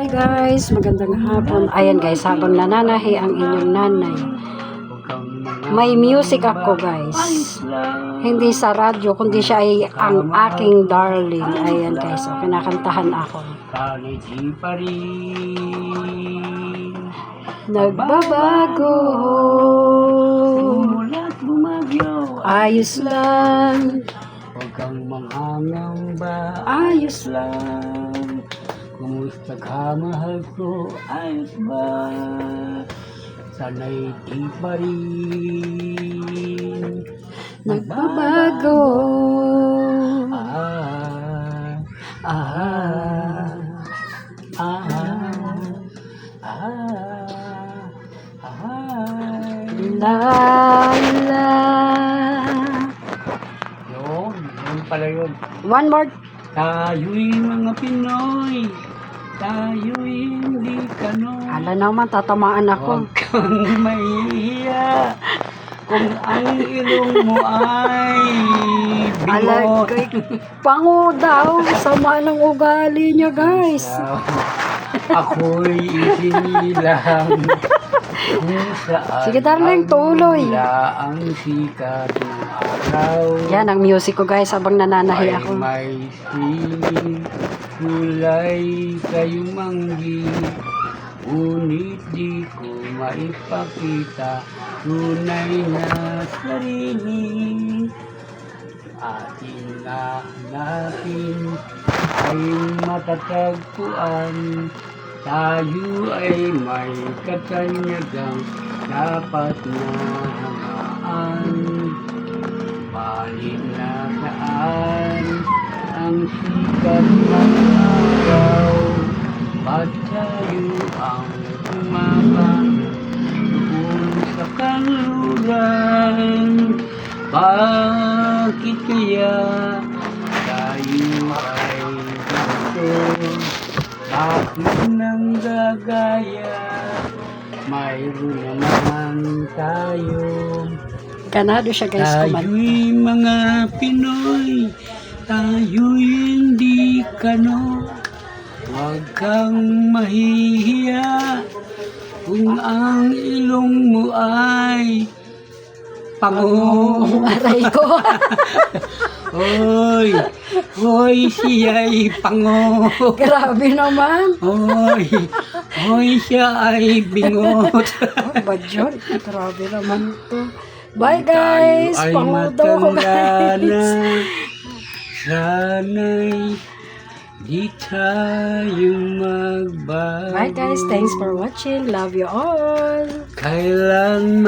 Hi guys, magandang hapon. Ayan guys, habang nananahi ang inyong nanay, may music ako guys. Hindi sa radyo, kundi siya ay ang aking darling. Ayan guys, so, kinakantahan ako. Nagbabago, ayos lang. Huwag kang mangangamba, Ayos lang. Kumusta ka, mahal ko, ayos ba? Sana'y di pa rin Nagbabago. Ah, ah, ah, La la. Yun pala yun. One more. Tayo'y mga Pinoy, tayo'y hindi kano. Ala naman, tatamaan ako. Huwag kang mahihiya kung ang ilong mo ay bingot. Alagay, pango daw. Sama ng ugali niya guys. Ako'y isinilang kung saan Sige darling, tuloy. wala ang sikat ng araw. Yan ang music ko guys, habang nananahi ako. May sining kulay kayong manggi, ngunit di ko maipakita tunay na sarili. Atin na natin ay matatagpuan, tayo ay may katanyagang dapat na hangaan. Balik na saan ang sikat ng araw, ba't tayo ang tumabang doon sa kanluran? Bakit kaya tayo ay gusto? Bakit nang gagaya? Mayroon naman tayo. Ganado siya guys, kuman. Tayo'y mga Pinoy, tayo'y hindi kano. Huwag kang mahihiya kung ang ilong mo ay pango. Aray ko. Hoy, hoy, siya'y pango. Grabe naman. Hoy, siya ay bingot. Oh, badyon. Grabe naman to. Bye guys. Tayo ay Pango daw ko matanda na. guys. Sana'y di tayo magbago. Bye guys. Thanks for watching. Love you all. Kailanman